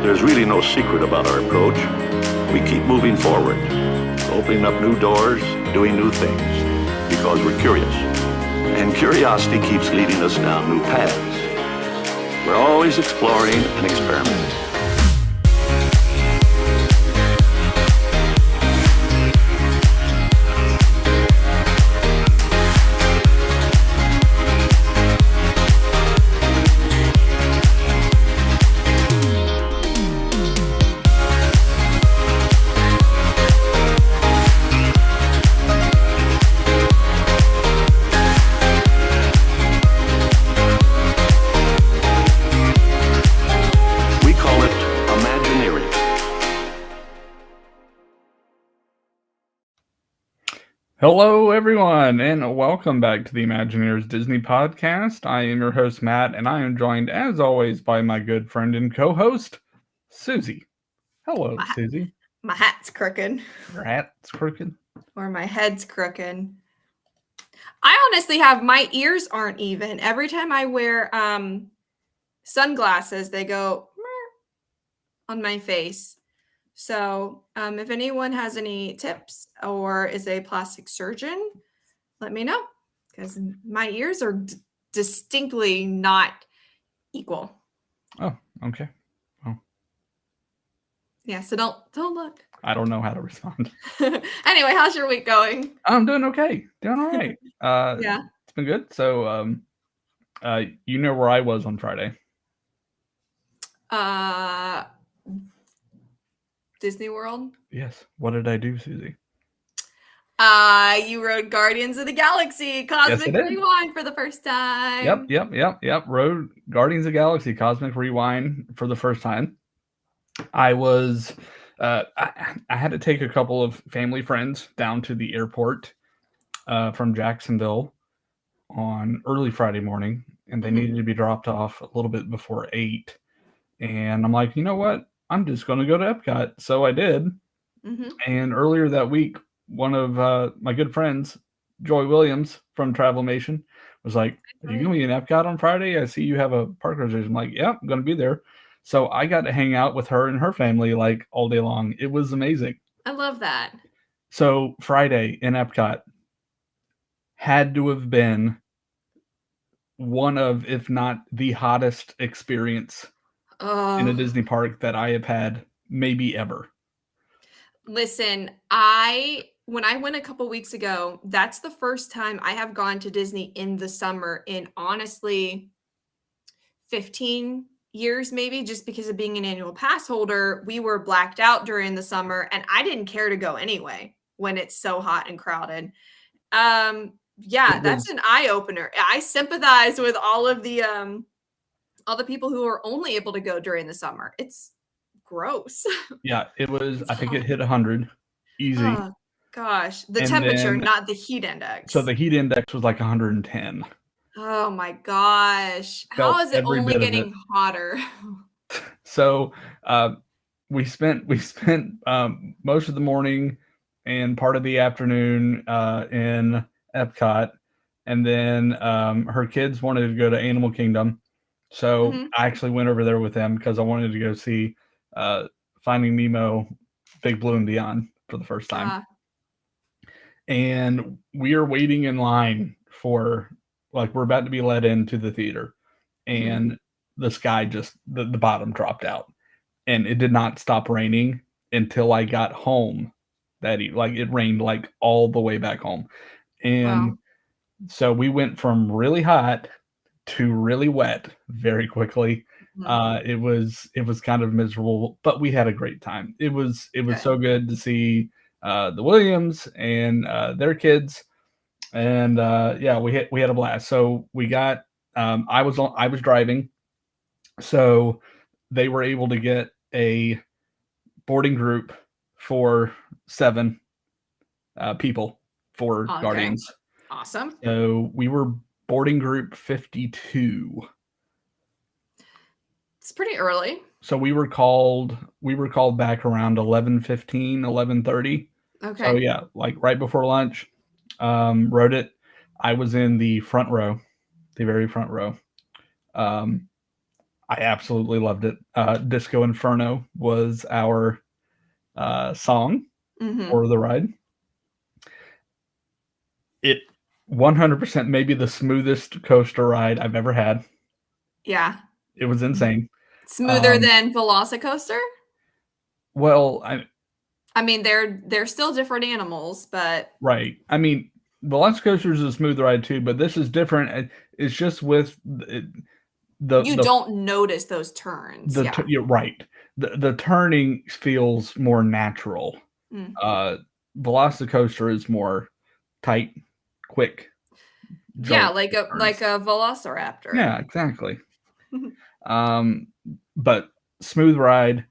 There's really no secret about our approach. We keep moving forward, opening up new doors, doing new things, because we're curious. And curiosity keeps leading us down new paths. We're always exploring and experimenting. Hello, everyone, and welcome back to the ImagineEars Disney podcast. I am your host, Matt, and I am joined, as always, by my good friend and co-host, Susie. Hello, Susie. My hat's crooked. Your hat's crooked? Or my head's crooked. I honestly have, my ears aren't even. Every time I wear sunglasses, they go on my face. So if anyone has any tips or is a plastic surgeon, let me know, because my ears are distinctly not equal. Oh, okay. Well, yeah, so don't look. I don't know how to respond. Anyway, how's your week going? I'm doing okay. Doing all right. Yeah. It's been good. So, you know where I was on Friday? Disney World. Yes. What did I do, Susie? You rode Guardians of the Galaxy Cosmic Rewind for the first time. Yep. Rode Guardians of the Galaxy Cosmic Rewind for the first time. I was, I had to take a couple of family friends down to the airport from Jacksonville on early Friday morning, and they needed to be dropped off a little bit before 8. And I'm like, you know what? I'm just going to go to Epcot. So I did. And earlier that week, one of my good friends, Joy Williams from Travelmation, was like, are you going to be in Epcot on Friday? I see you have a park reservation. I'm like, yeah, I'm going to be there. So I got to hang out with her and her family like all day long. It was amazing. I love that. So Friday in Epcot had to have been one of, if not the hottest experience in a Disney park that I have had maybe ever. Listen, when I went a couple weeks ago, that's the first time I have gone to Disney in the summer in honestly 15 years, maybe, just because of being an annual pass holder. We were blacked out during the summer and I didn't care to go anyway when it's so hot and crowded. That's an eye opener. I sympathize with all the people who are only able to go during the summer. It's gross. Yeah, it was. I think it hit 100 easy. Oh gosh, the temperature, not the heat index. So the heat index was like 110. Oh my gosh, how is it only getting hotter? So we spent most of the morning and part of the afternoon in Epcot, and then her kids wanted to go to Animal Kingdom, so I actually went over there with them because I wanted to go see Finding Nemo, Big Blue and Beyond for the first time. And we are waiting in line for, like, we're about to be let into the theater, and the sky just the bottom dropped out, and it did not stop raining until I got home. It rained like all the way back home, and so we went from really hot to really wet very quickly. It was kind of miserable, but we had a great time. It was so good to see the Williams and their kids, and we had a blast. So we got I was driving, so they were able to get a boarding group for 7 people for Guardians. Awesome. So we were boarding group 52. It's pretty early. So we were called back around 11:15, 11:30. Okay. So yeah, like right before lunch. Rode it. I was in the front row, the very front row. I absolutely loved it. Disco Inferno was our song for the ride. It 100% maybe the smoothest coaster ride I've ever had. Yeah. It was insane. Smoother than Velocicoaster? Well, I mean, they're still different animals, but right. I mean, Velocicoaster is a smooth ride too, but this is different. It's just with you don't notice those turns. You're right. The turning feels more natural. Velocicoaster is more tight, quick. Yeah, like a Velociraptor. Yeah, exactly. But smooth ride.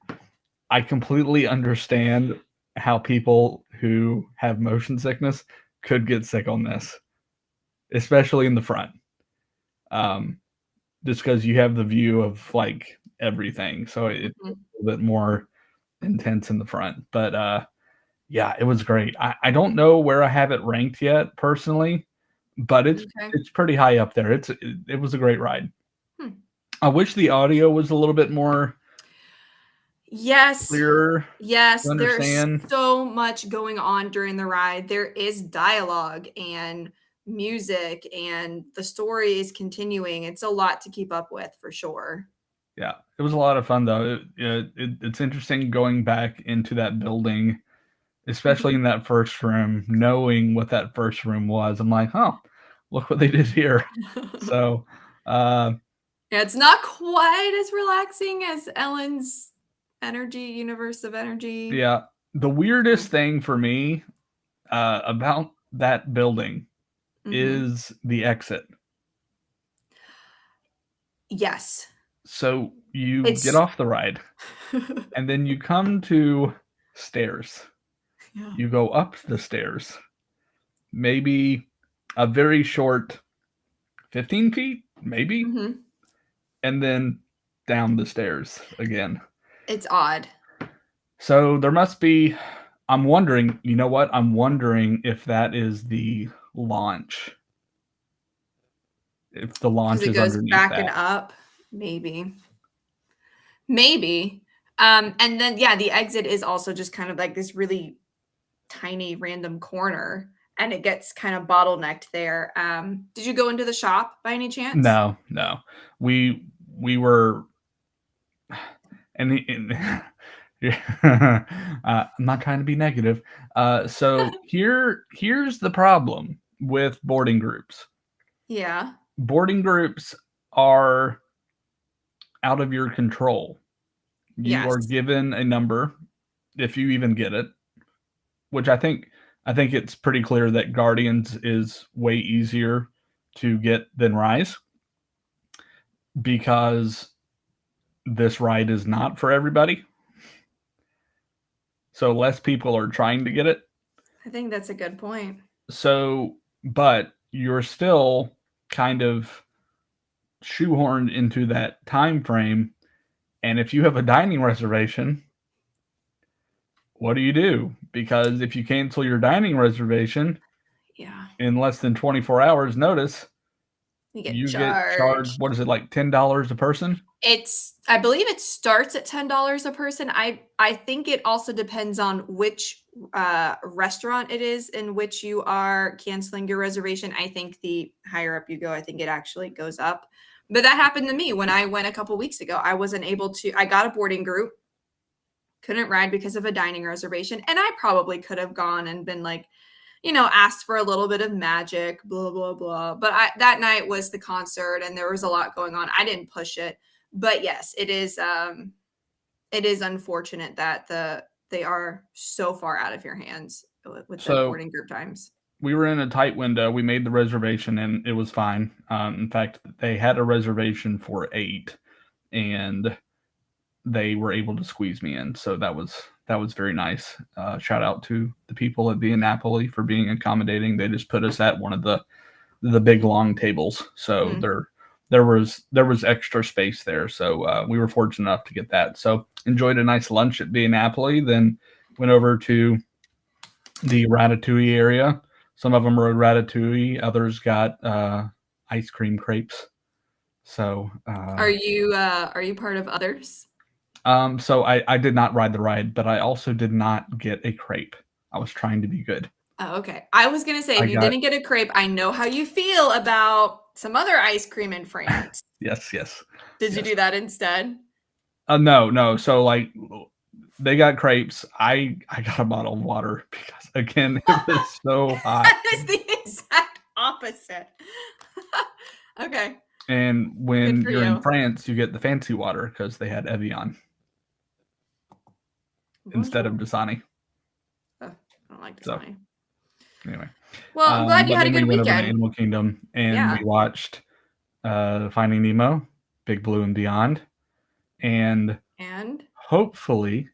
I completely understand how people who have motion sickness could get sick on this, especially in the front. Just because you have the view of like everything, so it's a little bit more intense in the front. But yeah, it was great. I don't know where I have it ranked yet personally, but it's pretty high up there. It was a great ride. I wish the audio was a little bit more Yes. clearer Yes, to there's understand. so much going on during the ride. There is dialogue and music, and the story is continuing. It's a lot to keep up with for sure. Yeah, it was a lot of fun though. It's interesting going back into that building, especially in that first room, knowing what that first room was. I'm like, oh, look what they did here. So, uh, Yeah, it's not quite as relaxing as Ellen's energy, universe of energy. yeah, the weirdest thing for me about that building Mhm. is the exit. Yes. So you get It's off the ride, and then you come to stairs. yeah. You go up the stairs, maybe a very short 15 feet, maybe, Mhm. and then down the stairs again. It's odd. So there must be, I'm wondering, you know what? I'm wondering if that is the launch, if the Because launch it is goes underneath back and that. up, maybe. Maybe. And then yeah, the exit is also just kind of like this really tiny random corner, and it gets kind of bottlenecked there. Did you go into the shop by any chance? No, no. We were, and I'm not trying to be negative. So here's the problem with boarding groups. Yeah. Boarding groups are out of your control. You Yes. are given a number, if you even get it, which I think it's pretty clear that Guardians is way easier to get than Rise because this ride is not for everybody. So less people are trying to get it. I think that's a good point. So, but you're still kind of shoehorned into that time frame. And if you have a dining reservation, what do you do? Because if you cancel your dining reservation Yeah. in less than 24 hours notice, You get you get charged, charged. what is it, like $10 a person? I believe it starts at $10 a person. I think it also depends on which restaurant it is in which you are canceling your reservation. I think the higher up you go, I think it actually goes up. But that happened to me when I went a couple weeks ago. I wasn't able to, I got a boarding group, couldn't ride because of a dining reservation. And I probably could have gone and been like, asked for a little bit of magic, blah, blah, blah. But that night was the concert and there was a lot going on. I didn't push it. But yes, it is unfortunate that they are so far out of your hands with the So boarding group times. we were in a tight window. We made the reservation and it was fine. In fact, they had a reservation for 8 and they were able to squeeze me in. So that was very nice. Shout out to the people at Via Napoli for being accommodating. They just put us at one of the big long tables. So Mm. there was extra space there. So we were fortunate enough to get that. So enjoyed a nice lunch at Via Napoli. Then went over to the Ratatouille area. Some of them rode Ratatouille. Others got ice cream crepes. So Are you part of others? so I did not ride the ride, but I also did not get a crepe. I was trying to be good. Oh, okay. I was gonna say I if you got didn't get a crepe, I know how you feel about some other ice cream in France. yes. Did you Yes. do that instead? No. So like they got crepes. I got a bottle of water because again it was so hot. That is the exact opposite. Okay, And good when for you're in you. France, you get the fancy water because they had Evian instead of Bonjour. Dasani. Oh, I don't like So Dasani. anyway, Well, I'm glad you but had a then we good went over to weekend. Animal Kingdom and Yeah. we watched Finding Nemo, Big Blue and Beyond, and And hopefully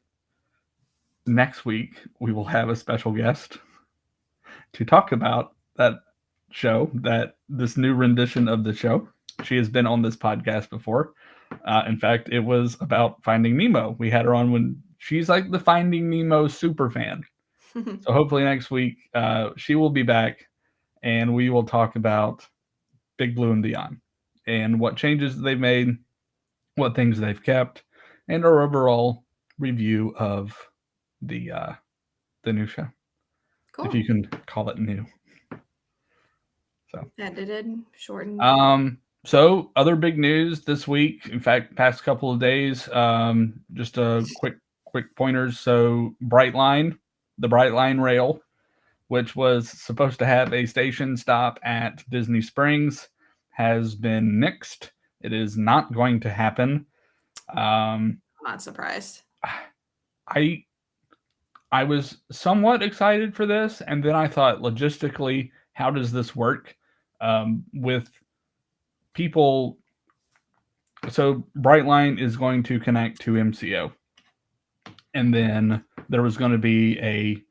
next week we will have a special guest to talk about that show, that this new rendition of the show. She has been on this podcast before. In fact, it was about Finding Nemo. We had her on when she's like the Finding Nemo super fan. So hopefully next week she will be back and we will talk about Big Blue and Beyond and what changes they've made what things they've kept, and our overall review of the new show, if you Cool. can call it new. So Edited, shortened. So other big news this week, in fact, past couple of days, just a quick pointers. So Brightline, the Brightline rail, which was supposed to have a station stop at Disney Springs, has been nixed. It is not going to happen. I'm not surprised. I was somewhat excited for this, and then I thought, logistically, how does this work with people? So Brightline is going to connect to MCO, and then there was going to be a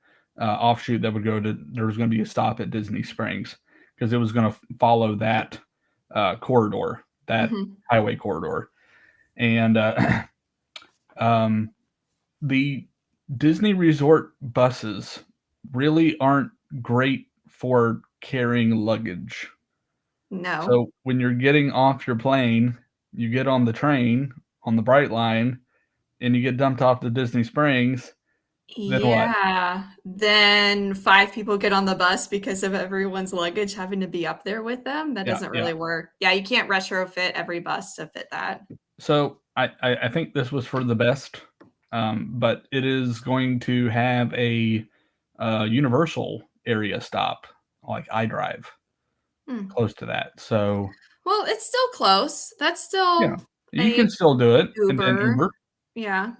offshoot that would go to. There was going to be a stop at Disney Springs because it was going to follow that corridor, that highway corridor, and the Disney Resort buses really aren't great for carrying luggage. No. So when you're getting off your plane, you get on the train on the Brightline, and you get dumped off to Disney Springs. Then what? Yeah. Then 5 people get on the bus because of everyone's luggage having to be up there with them. That doesn't really work. Yeah, you can't retrofit every bus to fit that. So I think this was for the best, but it is going to have a universal area stop like iDrive close to that. So well, it's still close. That's still you can still do it. Uber. And Uber. Yeah.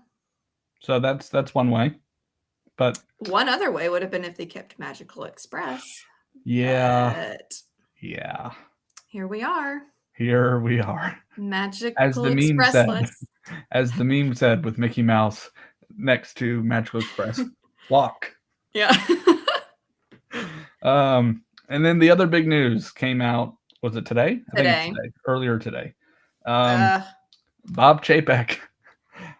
So that's one way. But one other way would have been if they kept Magical Express. Yeah. But yeah. Here we are. Magical As the meme said with Mickey Mouse next to Magical Express. Walk. Yeah. And then the other big news came out. Was it today? Today. I think it's today. Earlier today. Bob Chapek.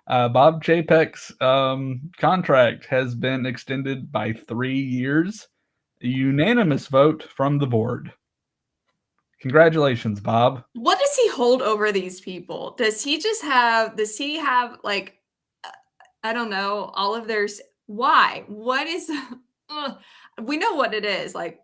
Bob Chapek's contract has been extended by 3 years. A unanimous vote from the board. Congratulations, Bob. What does he hold over these people? Does he have like, I don't know, all of their, why? What is, we know what it is. Like,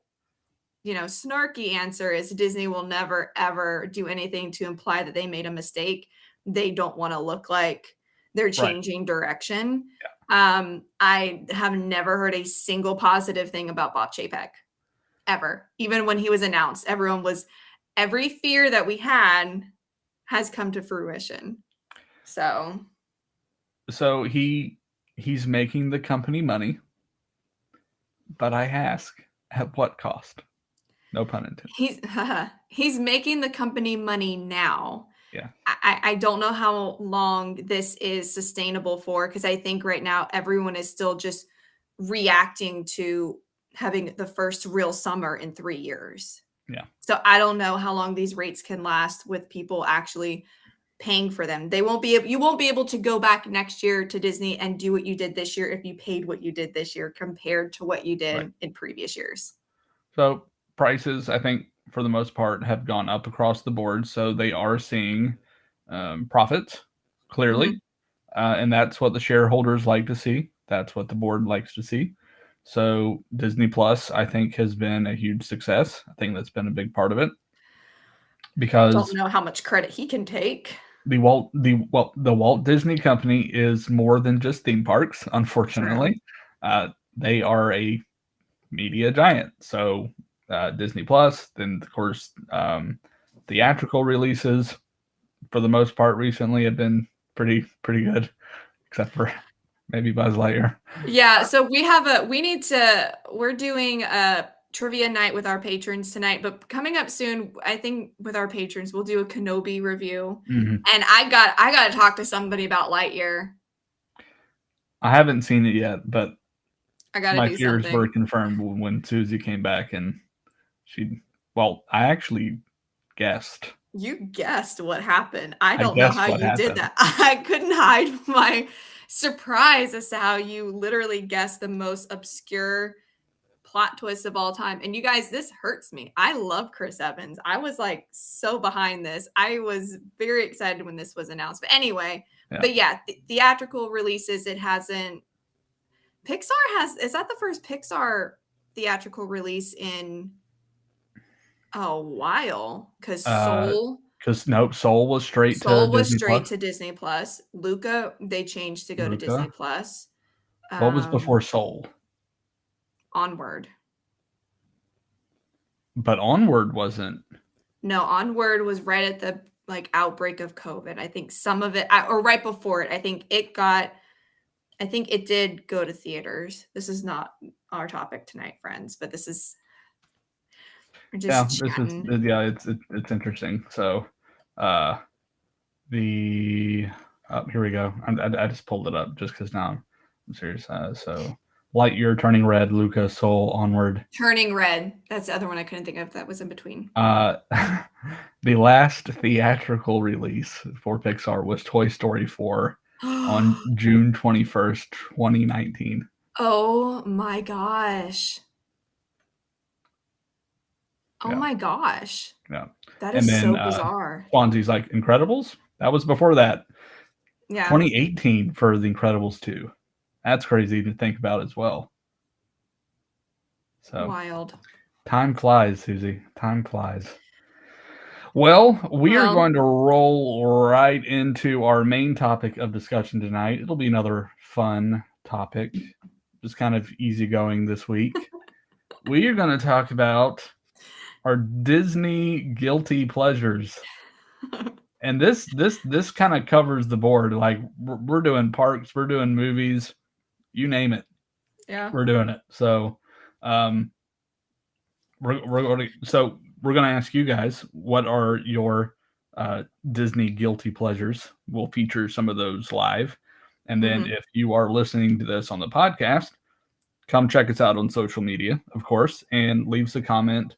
snarky answer is Disney will never, ever do anything to imply that they made a mistake. They don't want to look like they're changing direction. Yeah. I have never heard a single positive thing about Bob Chapek, ever. Even when he was announced, every fear that we had has come to fruition. So he's making the company money, but I ask, at what cost? No pun intended. He's making the company money now. Yeah. I don't know how long this is sustainable for, because I think right now everyone is still just reacting to having the first real summer in 3 years. Yeah. So I don't know how long these rates can last with people actually paying for them. You won't be able to go back next year to Disney and do what you did this year if you paid what you did this year compared to what you did in previous years. So prices, I think, for the most part, have gone up across the board. So they are seeing profits, clearly. And that's what the shareholders like to see. That's what the board likes to see. So Disney Plus, I think, has been a huge success. I think that's been a big part of it. Because I don't know how much credit he can take. The Walt Disney Company is more than just theme parks, unfortunately. They are a media giant. So Disney Plus, then of course theatrical releases for the most part recently have been pretty good, except for maybe Buzz Lightyear. Yeah, so we're doing a trivia night with our patrons tonight, but coming up soon, I think with our patrons, we'll do a Kenobi review. And I got to talk to somebody about Lightyear. I haven't seen it yet, but I got to my do fears something. were confirmed when Susie came back, and I actually guessed. You guessed what happened. I don't know how you did that. I couldn't hide my surprise as to how you literally guessed the most obscure plot twists of all time. And you guys, this hurts me. I love Chris Evans. I was like so behind this. I was very excited when this was announced. But anyway, theatrical releases, it hasn't. Is that the first Pixar theatrical release in a while? Because Soul was straight to Disney Plus. to Disney Plus. Luca, they changed to go to Disney Plus. What was before Soul? Onward. But Onward wasn't. No, Onward was right at the outbreak of COVID. I think some of it, or right before it. I think it did go to theaters. This is not our topic tonight, friends, but this is just chatting. It's interesting. So, here we go. I just pulled it up just because now I'm serious. So, Lightyear, Turning Red, Luca, Soul, Onward. Turning Red. That's the other one I couldn't think of. That was in between. The last theatrical release for Pixar was Toy Story 4 on June 21st, 2019. Oh my gosh. Oh my gosh. Yeah. That is so bizarre. Swansea's like Incredibles. That was before that. Yeah. 2018 for The Incredibles 2. That's crazy to think about as well. So wild. Time flies, Susie. Time flies. Well, we are going to roll right into our main topic of discussion tonight. It'll be another fun topic, just kind of easygoing this week. We are going to talk about our Disney guilty pleasures. And this kind of covers the board. Like we're doing parks, we're doing movies, you name it. Yeah. We're doing it. So we're going to ask you guys, what are your Disney guilty pleasures? We'll feature some of those live. And then if you are listening to this on the podcast, come check us out on social media, of course, and leave us a comment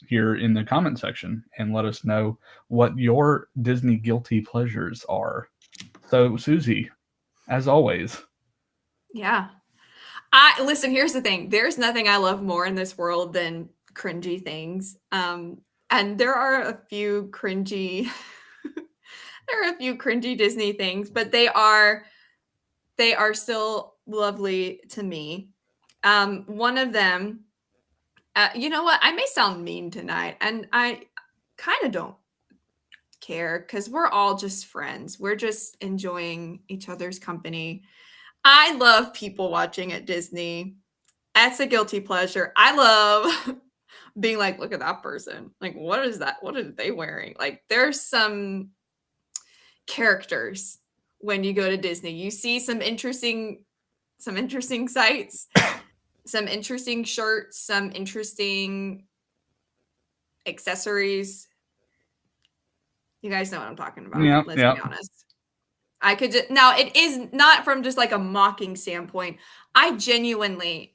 here in the comment section and let us know what your Disney guilty pleasures are. So, Susie, as always. Yeah. Listen, here's the thing. There's nothing I love more in this world than cringy things. And there are a few cringy Disney things, but they are still lovely to me. One of them, you know what? I may sound mean tonight, and I kind of don't care because we're all just friends. We're just enjoying each other's company. I love people watching at Disney. That's a guilty pleasure. I love being like, look at that person. Like, what is that? What are they wearing? Like, there's some characters when you go to Disney. You see some interesting sights, some interesting shirts, some interesting accessories. You guys know what I'm talking about. Yeah, Let's be honest. I could just, now it is not from just like a mocking standpoint. I genuinely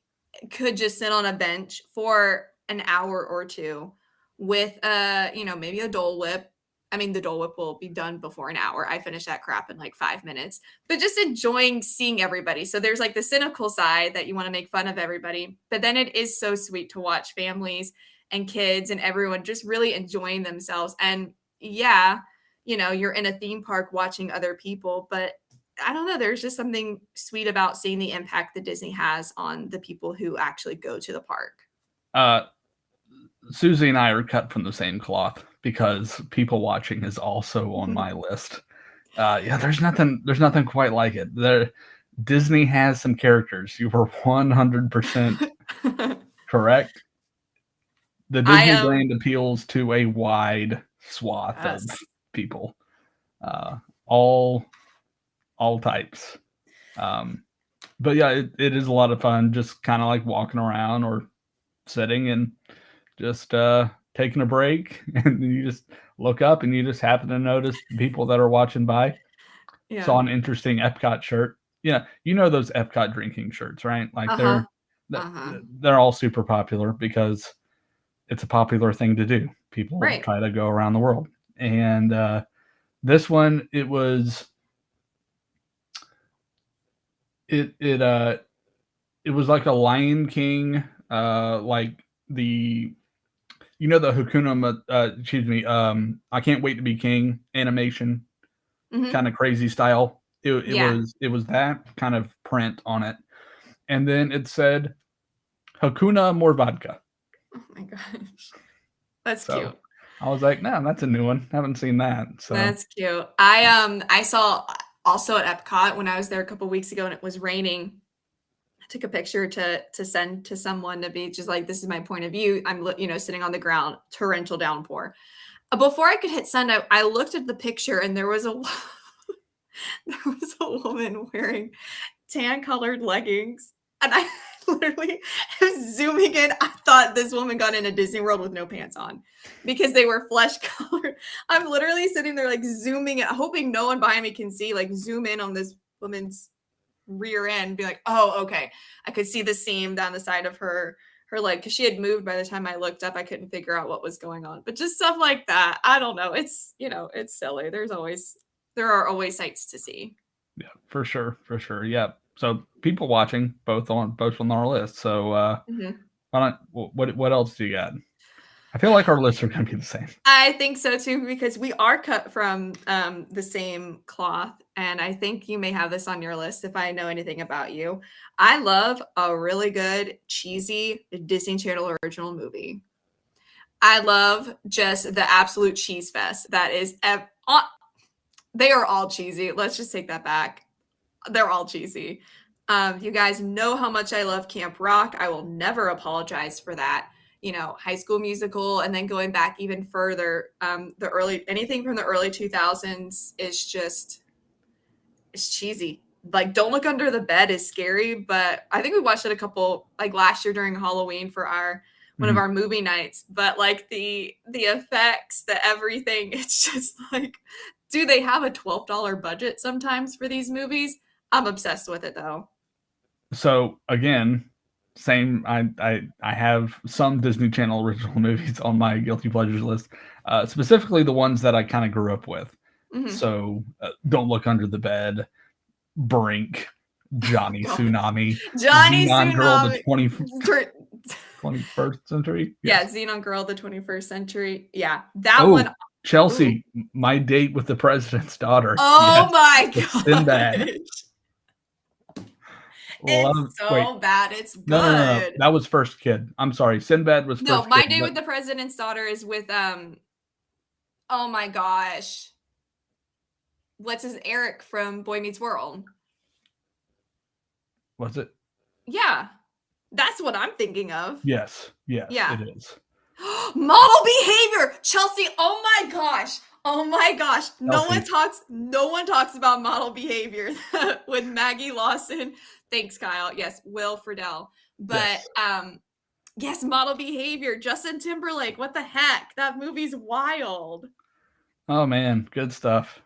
could just sit on a bench for an hour or two with maybe a Dole Whip. I mean, the Dole Whip will be done before an hour. I finish that crap in like 5 minutes, but just enjoying seeing everybody. So there's like the cynical side that you want to make fun of everybody, but then it is so sweet to watch families and kids and everyone just really enjoying themselves. And yeah, you're in a theme park watching other people, but I don't know. There's just something sweet about seeing the impact that Disney has on the people who actually go to the park. Susie and I are cut from the same cloth because people watching is also on my list. There's nothing quite like it. Disney has some characters. You were 100% correct. The Disney brand appeals to a wide swath of people, all types. But yeah, it is a lot of fun, just kind of like walking around or sitting and just taking a break, and you just look up and you just happen to notice people that are watching by. Yeah. Saw an interesting Epcot shirt. Yeah, those Epcot drinking shirts, right? Like they're all super popular because it's a popular thing to do. People try to go around the world. And this one, it was like a Lion King like the the I Can't Wait to Be King animation, Mhm. kind of crazy style. It Yeah. was that kind of print on it, and then it said Hakuna More Vodka. Oh my gosh. That's So cute. I was like, no, that's a new one. Haven't seen that. So That's cute. I saw also at Epcot when I was there a couple weeks ago and it was raining. I took a picture to send to someone to be just like, this is my point of view. I'm sitting on the ground, torrential downpour. Before I could hit send, I looked at the picture and there was a there was a woman wearing tan colored leggings. And I literally was zooming in. I thought this woman got into Disney World with no pants on because they were flesh colored. I'm literally sitting there like zooming in, hoping no one behind me can see, like zoom in on this woman's rear end, be like, oh, okay. I could see the seam down the side of her leg because she had moved by the time I looked up. I couldn't figure out what was going on. But just stuff like that. I don't know. It's it's silly. There are always sights to see. yeah, for sure. Yeah. So people watching both on our list. So what else do you got? I feel like our lists are going to be the same. I think so too, because we are cut from the same cloth. And I think you may have this on your list if I know anything about you. I love a really good, cheesy Disney Channel original movie. I love just the absolute cheese fest that is. They are all cheesy. Let's just take that back. They're all cheesy. You guys know how much I love Camp Rock. I will never apologize for that. High School Musical, and then going back even further, anything from the early 2000s is it's cheesy. Like Don't Look Under the Bed is scary, but I think we watched it a couple like last year during Halloween for one of our movie nights. But like the effects, the everything, it's just like, do they have a $12 budget sometimes for these movies? I'm obsessed with it though. So again, same. I have some Disney Channel original movies on my guilty pleasures list, specifically the ones that I kind of grew up with. Mhm. So Don't Look Under the Bed, Brink, Johnny God. Tsunami, Johnny Xenon Girl, the Tsunami. 21st century. Yeah, Yes. Xenon Girl, the 21st century. Yeah, that Oh, one. Chelsea, My Date with the President's Daughter. Oh Yes. my With gosh. Sinbad. It's so bad. It's good. No. That was First Kid. I'm sorry. Sinbad was No, First My Kid. Day with the President's Daughter is with oh my gosh. What's his Eric from Boy Meets World? Was it? Yeah. That's what I'm thinking of. Yes. Yes, Yeah. it is. Model Behavior. Chelsea, oh my gosh. Oh my gosh. No one talks about Model Behavior with Maggie Lawson. Thanks, Kyle. Yes, Will Friedle. But yes, Model Behavior. Justin Timberlake. What the heck? That movie's wild. Oh man, good stuff.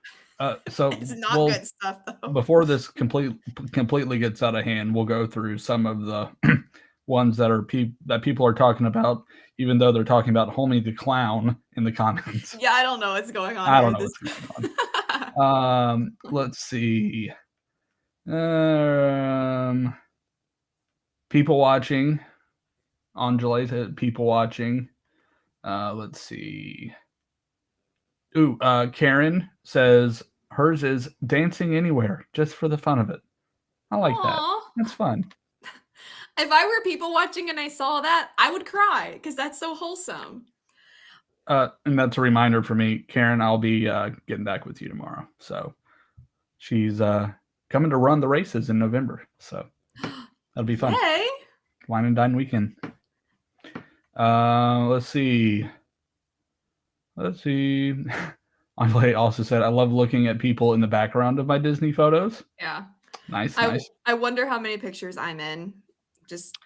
So It's not good stuff though. Before this completely gets out of hand, we'll go through some of the ones that people are talking about, even though they're talking about Homie the Clown in the comments. Yeah, I don't know what's going on. I don't know what's going on. Let's see. People watching. Angela said people watching. Let's see. Ooh, Karen says hers is Dancing Anywhere, just for the fun of it. I like that. That's fun. If I were people watching and I saw that, I would cry because that's so wholesome. And that's a reminder for me, Karen. I'll be getting back with you tomorrow. So she's coming to run the races in November. So that'll be fun. Hey, Wine and Dine weekend. Let's see. Andre also said, I love looking at people in the background of my Disney photos. Yeah. Nice. I wonder how many pictures I'm in. Just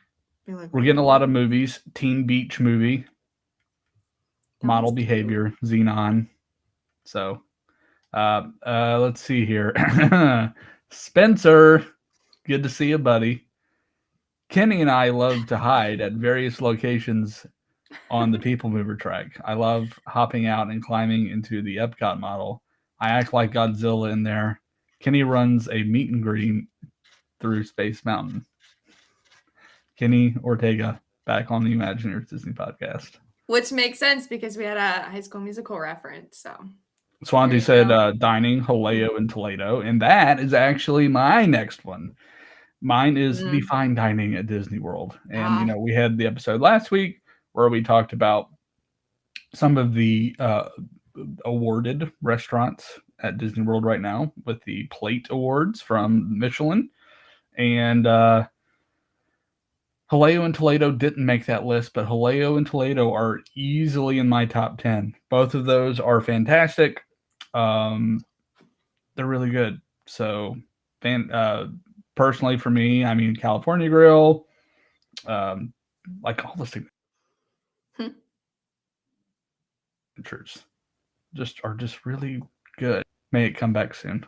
be like, we're getting a lot of movies. Teen Beach movie. Model Behavior. Xenon. So let's see here. Spencer. Good to see you, buddy. Kenny and I love to hide at various locations on the People Mover track. I love hopping out and climbing into the Epcot model. I act like Godzilla in there. Kenny runs a meet and greet through Space Mountain. Kenny Ortega. back on the ImagineEars Disney podcast. Which makes sense because we had a High School Musical reference. So Swansea said dining, Haleo, and Toledo. And that is actually my next one. Mine is the fine dining at Disney World. And, we had the episode last week where we talked about some of the awarded restaurants at Disney World right now with the plate awards from Michelin. And Haleo and Toledo didn't make that list, but Haleo and Toledo are easily in my top 10. Both of those are fantastic. They're really good. So, personally for me, I mean, California Grill, like all the signatures are just really good. May it come back soon.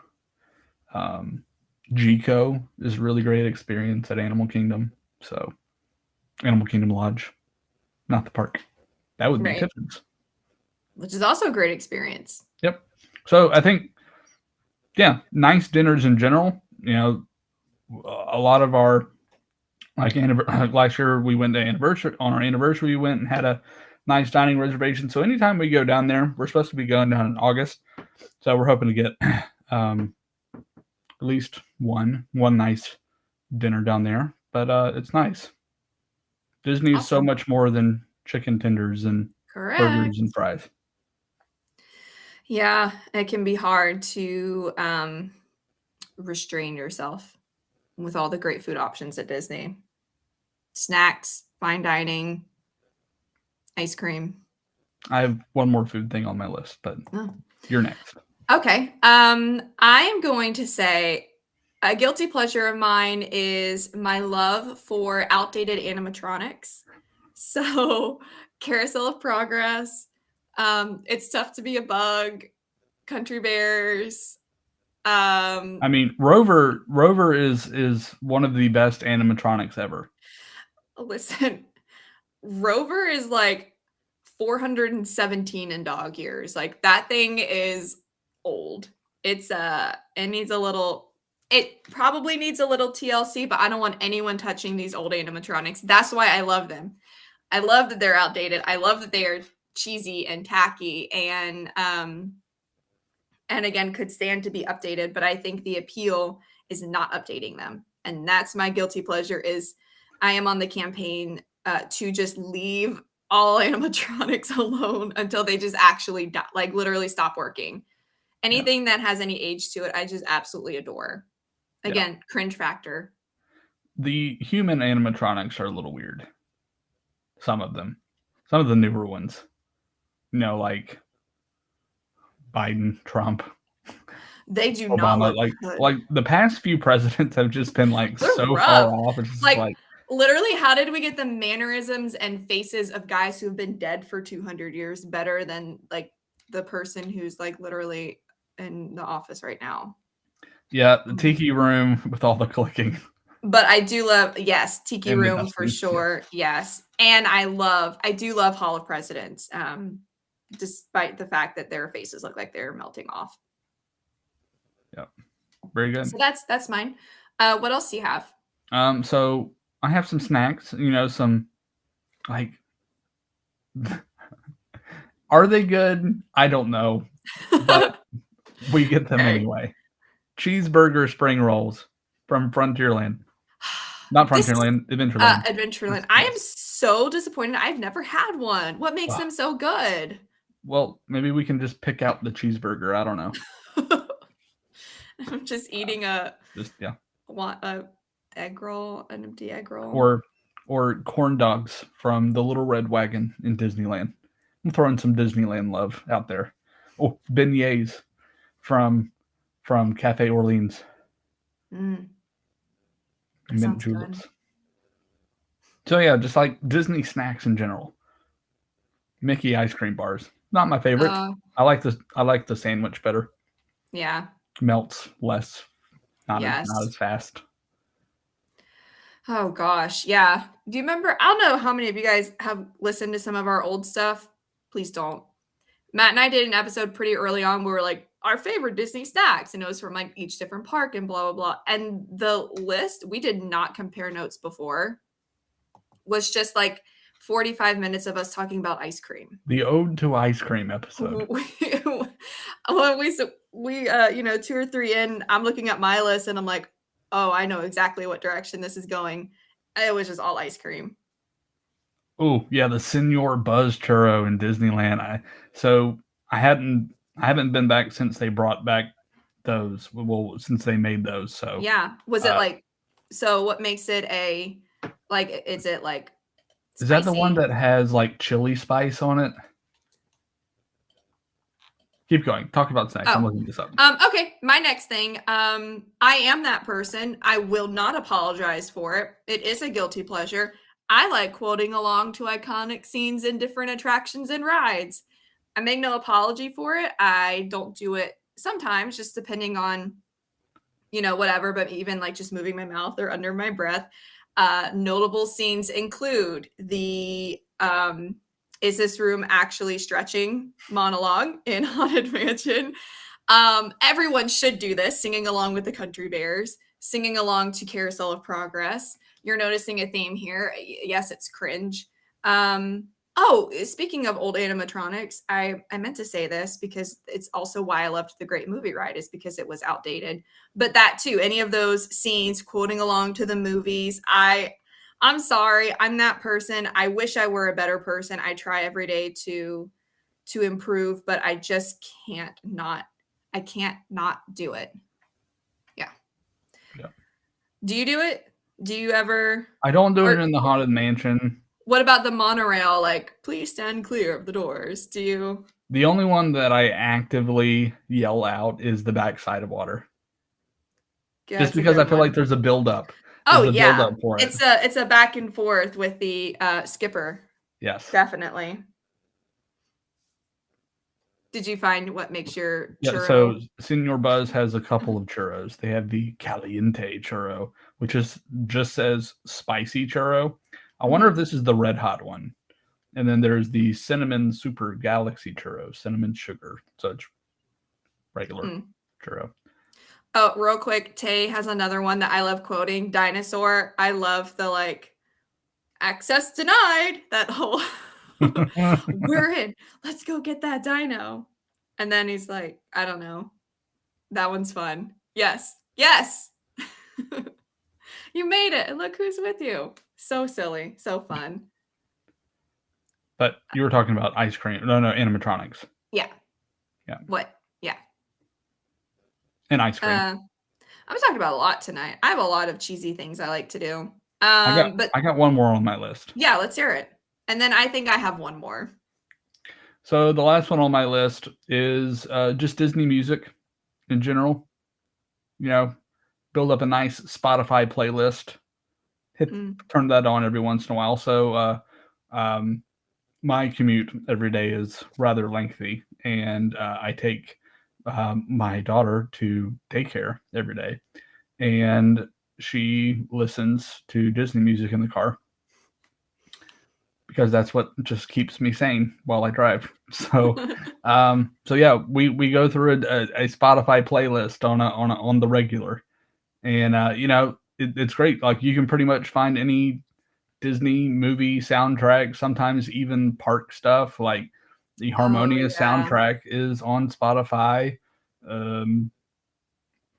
Gico is a really great experience at Animal Kingdom. So, Animal Kingdom Lodge, not the park. That would be Tiffin's. Which is also a great experience. Yep. So I think, nice dinners in general. A lot of our, like last year we went to on our anniversary, we went and had a nice dining reservation. So anytime we go down there, we're supposed to be going down in August. So we're hoping to get at least one nice dinner down there. But it's nice. Disney is so much more than chicken tenders and burgers and fries. Yeah, it can be hard to restrain yourself with all the great food options at Disney. Snacks, fine dining, ice cream. I have one more food thing on my list, but you're next. Okay. I am going to say a guilty pleasure of mine is my love for outdated animatronics. So, Carousel of Progress, It's Tough to Be a Bug, Country Bears. I mean, Rover is one of the best animatronics ever. Listen, Rover is like 417 in dog years. Like that thing is old. It probably needs a little TLC, but I don't want anyone touching these old animatronics. That's why I love them. I love that they're outdated. I love that they are cheesy and tacky and again could stand to be updated, but I think the appeal is not updating them. And that's my guilty pleasure is I am on the campaign to just leave all animatronics alone until they just actually die, like literally stop working. Anything that has any age to it, I just absolutely adore. Again, cringe factor. The human animatronics are a little weird. Some of them. Some of the newer ones. Like Biden, Trump. They do Obama, not look good. Like the past few presidents have just been so rough. far off. It's just like literally, how did we get the mannerisms and faces of guys who have been dead for 200 years better than like the person who's like literally in the office right now? Yeah, the Tiki Room with all the clicking. But I do love, Tiki Room for sure. Yes. And I do love Hall of Presidents, despite the fact that their faces look like they're melting off. Yep. Very good. So that's mine. What else do you have? So I have some snacks, some like, are they good? I don't know, but we get them anyway. Cheeseburger Spring Rolls from Frontierland. Not Frontierland, Adventureland. Adventureland. I am so disappointed. I've never had one. What makes them so good? Well, maybe we can just pick out the cheeseburger. I don't know. I'm just eating an egg roll, an empty egg roll. Or corn dogs from the Little Red Wagon in Disneyland. I'm throwing some Disneyland love out there. Oh, beignets from Cafe Orleans. Mint juleps. Good. So yeah, just like Disney snacks in general. Mickey ice cream bars. Not my favorite. I like the sandwich better. Yeah. Melts less. Not as fast. Oh gosh. Yeah. Do you remember? I don't know how many of you guys have listened to some of our old stuff. Please don't. Matt and I did an episode pretty early on where we were like, our favorite Disney snacks, and it was from like each different park and blah, blah, blah. And the list, we did not compare notes before. was just like 45 minutes of us talking about ice cream. The Ode to Ice Cream episode. When we 2 or 3 in, I'm looking at my list and I'm like, oh, I know exactly what direction this is going. It was just all ice cream. Oh yeah, the Senor Buzz churro in Disneyland. I haven't been back since they brought back those. Well, since they made those. So Yeah. Was it like, so what makes it is it like spicy? Is that the one that has like chili spice on it? Keep going. Talk about snacks. I'm looking this up. Okay. My next thing. I am that person. I will not apologize for it. It is a guilty pleasure. I like quoting along to iconic scenes in different attractions and rides. I make no apology for it. I don't do it sometimes, just depending on, whatever, but even like just moving my mouth or under my breath. Notable scenes include the is this room actually stretching monologue in Haunted Mansion. Everyone should do this, singing along with the Country Bears, singing along to Carousel of Progress. You're noticing a theme here. Yes, it's cringe. Speaking of old animatronics, I meant to say this because it's also why I loved The Great Movie Ride, is because it was outdated. But that too, any of those scenes, quoting along to the movies, I'm sorry, I'm that person. I wish I were a better person. I try every day to improve, but I just can't not do it. Yeah. Do you do it? Do you ever? I don't do it in the Haunted Mansion. What about the monorail? Like, please stand clear of the doors. Do you? The only one that I actively yell out is the backside of water. Yeah, just because I feel like there's a build-up. Build-up for it. It's a back and forth with the skipper. Yes. Definitely. Did you find what makes your churro? Yeah, so Senor Buzz has a couple of churros. They have the Caliente churro, which just says spicy churro. I wonder if this is the red hot one. And then there's the cinnamon super galaxy churro, cinnamon sugar. So it's regular churro. Oh, real quick, Tay has another one that I love quoting. Dinosaur. I love the access denied. That whole we're in. Let's go get that dino. And then he's like, I don't know. That one's fun. Yes. Yes. You made it. And look who's with you. So silly. So fun. But you were talking about ice cream. No, animatronics. Yeah. Yeah. What? Yeah. And ice cream. I'm talking about a lot tonight. I have a lot of cheesy things I like to do. I got one more on my list. Yeah, let's hear it. And then I think I have one more. So the last one on my list is just Disney music in general. Build up a nice Spotify playlist. Turn that on every once in a while. So my commute every day is rather lengthy, and I take my daughter to daycare every day, and she listens to Disney music in the car because that's what just keeps me sane while I drive. So, yeah, we go through a Spotify playlist on the regular, and it's great. Like, you can pretty much find any Disney movie soundtrack, sometimes even park stuff. Like the Harmonia soundtrack is on Spotify.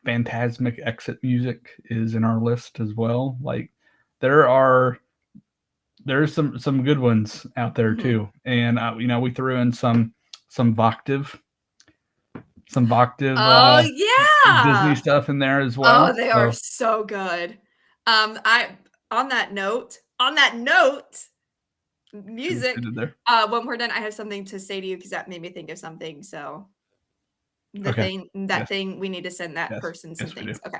Phantasmic Exit music is in our list as well. Like, there's some good ones out there too. And we threw in some Voctive Disney stuff in there as well. Oh, they are so good. On that note, music. When we're done, I have something to say to you because that made me think of something. So thing we need to send that person some things. Okay.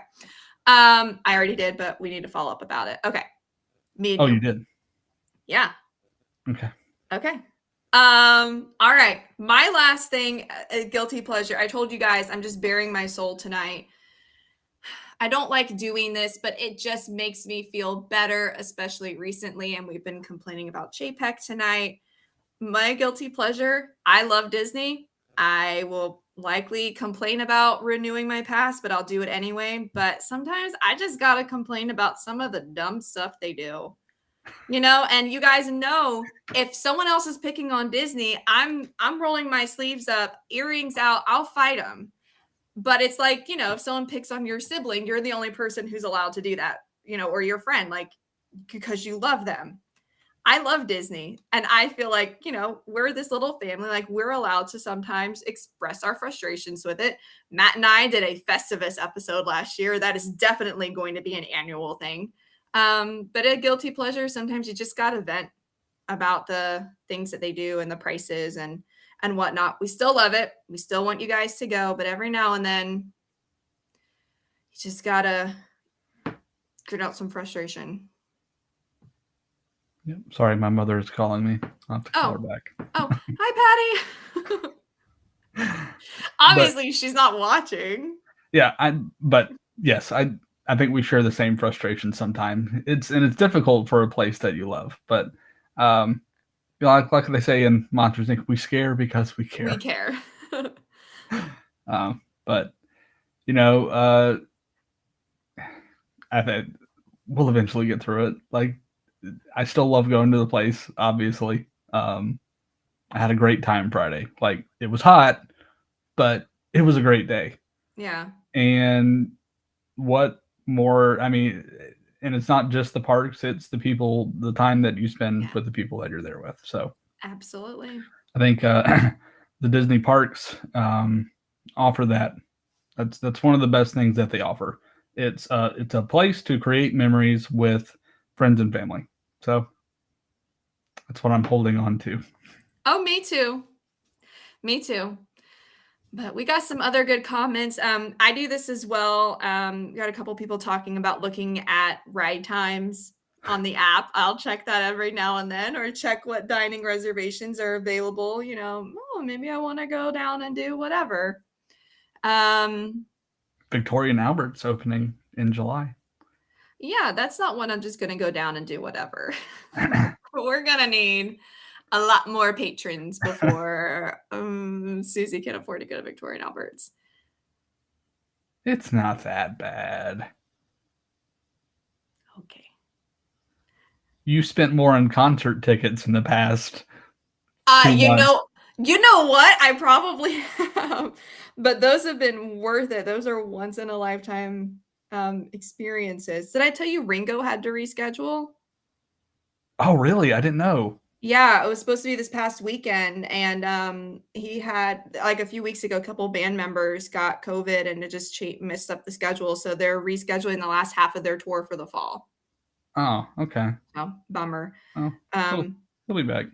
I already did, but we need to follow up about it. Okay. You did? Yeah. Okay. All right. My last thing, a guilty pleasure. I told you guys I'm just bearing my soul tonight. I don't like doing this, but it just makes me feel better, especially recently. And we've been complaining about JPEG tonight. My guilty pleasure, I love Disney. I will likely complain about renewing my pass, but I'll do it anyway. But sometimes I just got to complain about some of the dumb stuff they do. And you guys know if someone else is picking on Disney, I'm rolling my sleeves up, earrings out, I'll fight them. But it's like, if someone picks on your sibling, you're the only person who's allowed to do that, or your friend, like, because you love them. I love Disney. And I feel like, we're this little family, like we're allowed to sometimes express our frustrations with it. Matt and I did a Festivus episode last year. That is definitely going to be an annual thing. But a guilty pleasure, sometimes you just got to vent about the things that they do and the prices and whatnot. We still love it. We still want you guys to go, but every now and then you just got to get out some frustration. Yep. Sorry, my mother is calling me. I'll have to call her back. Oh, hi, Patty. Obviously, she's not watching. Yeah, but yes, I think we share the same frustration sometimes. It's difficult for a place that you love, but like they say in Monsters Inc., we scare because we care. We care. But I think we'll eventually get through it. Like, I still love going to the place, obviously. I had a great time Friday. Like, it was hot, but it was a great day. Yeah. And what more, and it's not just the parks, it's the people, the time that you spend with the people that you're there with. So absolutely. I think the Disney parks offer that. That's one of the best things that they offer. It's a place to create memories with friends and family. So that's what I'm holding on to. Oh, me too. Me too. But we got some other good comments. I do this as well. Got a couple people talking about looking at ride times on the app. I'll check that every now and then, or check what dining reservations are available. Maybe I want to go down and do whatever. Victoria and Albert's opening in July. Yeah, that's not one I'm just going to go down and do whatever. We're going to need a lot more patrons before Susie can afford to go to Victoria and Albert's. It's not that bad. Okay. You spent more on concert tickets in the past. You know what? I probably have, but those have been worth it. Those are once in a lifetime experiences. Did I tell you Ringo had to reschedule? Oh, really? I didn't know. Yeah, it was supposed to be this past weekend, and he had, like, a few weeks ago, a couple band members got COVID, and it just messed up the schedule. So they're rescheduling the last half of their tour for the fall. Oh, okay. Oh, bummer. Oh, he'll be back.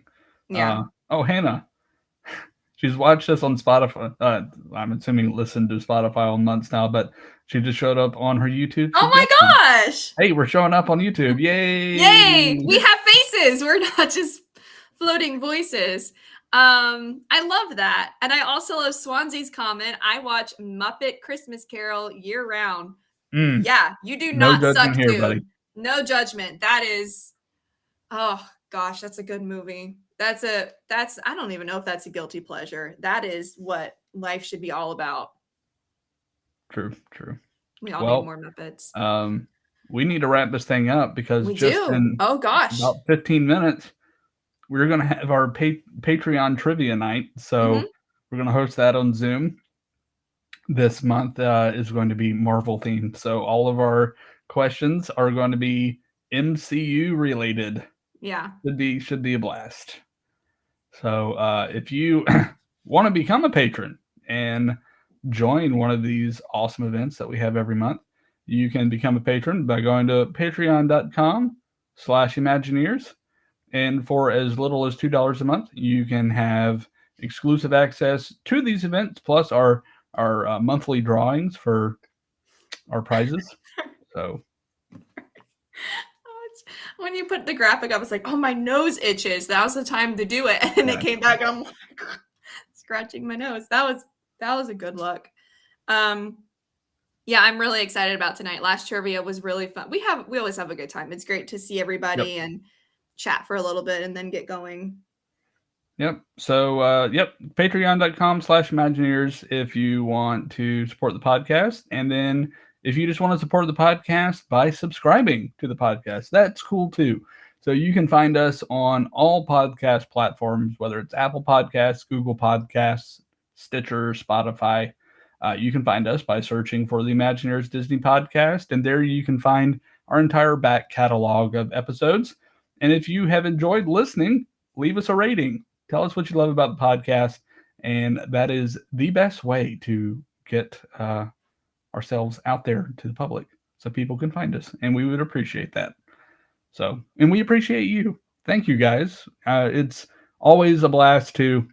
Yeah. Hannah. She's watched us on Spotify. I'm assuming listened to Spotify on months now, but she just showed up on her YouTube. Oh my gosh! Hey, we're showing up on YouTube. Yay! Yay! We have faces. We're not just floating voices. I love that. And I also love Swansea's comment. I watch Muppet Christmas Carol year round. Yeah, you do not suck, here, dude. Buddy. No judgment. That is, oh gosh, that's a good movie. That's I don't even know if that's a guilty pleasure. That is what life should be all about. True. We all need more Muppets. We need to wrap this thing up because in about 15 minutes, we're going to have our Patreon trivia night. So we're going to host that on Zoom. This month is going to be Marvel themed. So all of our questions are going to be MCU related. Yeah. Should be a blast. So if you want to become a patron and join one of these awesome events that we have every month, you can become a patron by going to patreon.com/ImagineEars. And for as little as $2 a month, you can have exclusive access to these events, plus our monthly drawings for our prizes. So when you put the graphic up, it's like, oh, my nose itches. That was the time to do it. And it came back. I'm like, scratching my nose. That was a good look. Yeah, I'm really excited about tonight. Last trivia was really fun. We always have a good time. It's great to see everybody and chat for a little bit and then get going. Yep. So, patreon.com/ImagineEars if you want to support the podcast. And then if you just want to support the podcast by subscribing to the podcast, that's cool too. So you can find us on all podcast platforms, whether it's Apple Podcasts, Google Podcasts, Stitcher, Spotify. You can find us by searching for the ImagineEars Disney Podcast, and there you can find our entire back catalog of episodes. And if you have enjoyed listening, leave us a rating. Tell us what you love about the podcast, and that is the best way to get ourselves out there to the public so people can find us, and we would appreciate that. So, and we appreciate you. Thank you, guys. It's always a blast to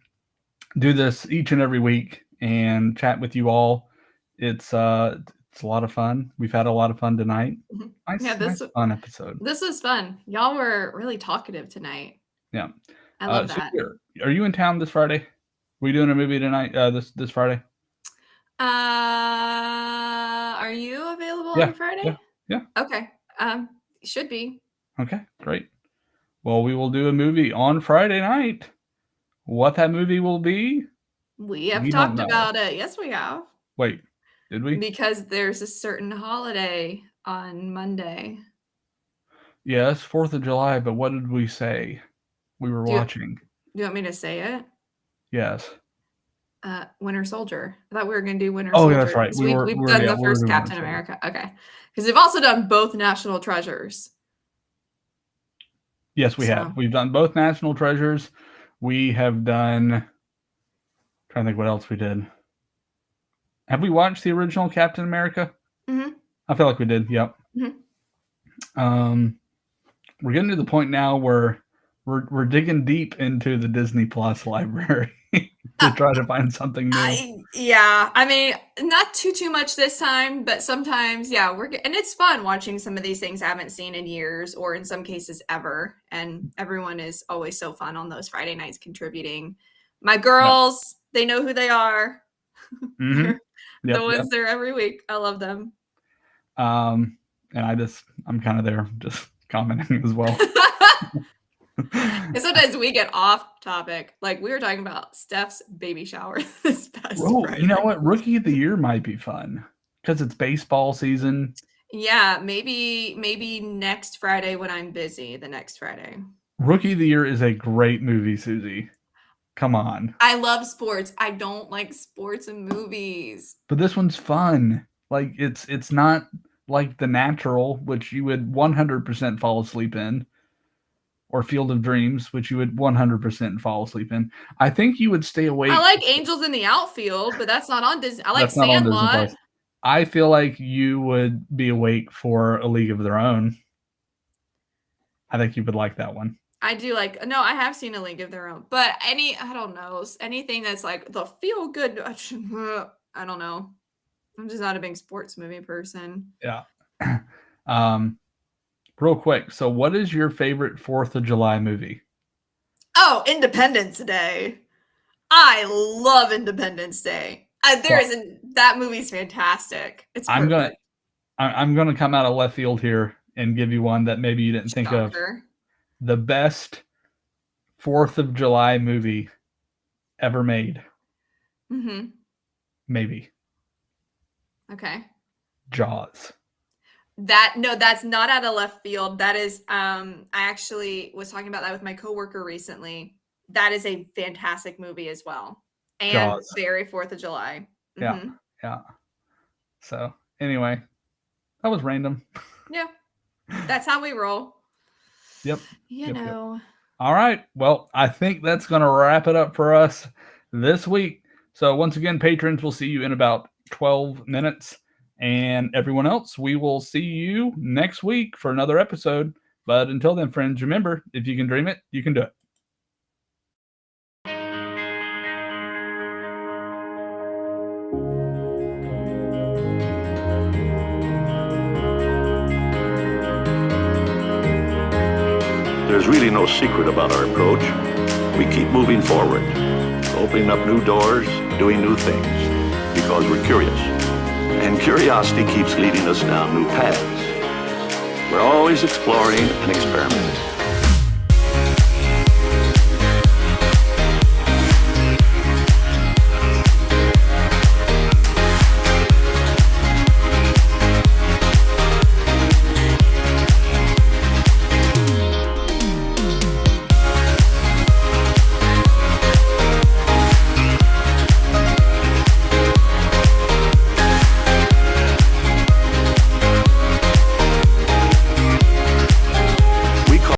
do this each and every week and chat with you all. It's a lot of fun. We've had a lot of fun tonight. Nice fun episode. This was fun. Y'all were really talcative tonight. Yeah, I love that. Are you in town this Friday? Are we doing a movie tonight? This Friday? Are you available on Friday? Yeah. Okay. Should be. Okay, great. Well, we will do a movie on Friday night. What that movie will be? We have talked about it. Yes, we have. Wait, did we? Because there's a certain holiday on Monday. Yes, 4th of July, but what did we say we were watching? Do you want me to say it? Yes. Winter Soldier. I thought we were going to do Winter Soldier. Oh, that's right. So we've done the first Captain America. Okay. Because we've also done both National Treasures. Yes, we have. We've done both National Treasures. We have done... I'm trying to think what else we did. Have we watched the original Captain America? Mm-hmm. I feel like we did. Yep. Mm-hmm. We're getting to the point now where we're digging deep into the Disney Plus library to try to find something new. I mean, not too much this time, but sometimes, and it's fun watching some of these things I haven't seen in years, or in some cases ever. And everyone is always so fun on those Friday nights contributing. My girls, they know who they are. Mm-hmm. The ones there every week. I love them. And I'm kind of there just commenting as well. And sometimes we get off topic. Like we were talking about Steph's baby shower this past Friday. You know what? Rookie of the Year might be fun because it's baseball season. Yeah, maybe next Friday when I'm busy, the next Friday. Rookie of the Year is a great movie, Susie. Come on. I love sports. I don't like sports and movies. But this one's fun. Like it's not like The Natural, which you would 100% fall asleep in, or Field of Dreams, which you would 100% fall asleep in. I think you would stay awake. I like Angels in the Outfield, but that's not on Disney. I like Sandlot. I feel like you would be awake for A League of Their Own. I think you would like that one. I do like. No, I have seen A League of Their Own, but I don't know, anything that's like the feel good. I don't know. I'm just not a big sports movie person. Yeah. Real quick. So what is your favorite 4th of July movie? Oh, Independence Day. I love Independence Day. That movie's fantastic. It's perfect. I'm gonna come out of left field here and give you one that maybe you didn't think of. The best 4th of July movie ever made. Mm-hmm. Maybe. Okay. Jaws. That's not out of left field. That is, I actually was talking about that with my coworker recently. That is a fantastic movie as well. And Jaws. Very 4th of July. Mm-hmm. Yeah. So anyway, that was random. Yeah. That's how we roll. Yep. Yep. All right. Well, I think that's going to wrap it up for us this week. So once again, patrons, we'll see you in about 12 minutes. And everyone else, we will see you next week for another episode. But until then, friends, remember, if you can dream it, you can do it. There's really no secret about our approach. We keep moving forward, opening up new doors, doing new things, because we're curious. And curiosity keeps leading us down new paths. We're always exploring and experimenting.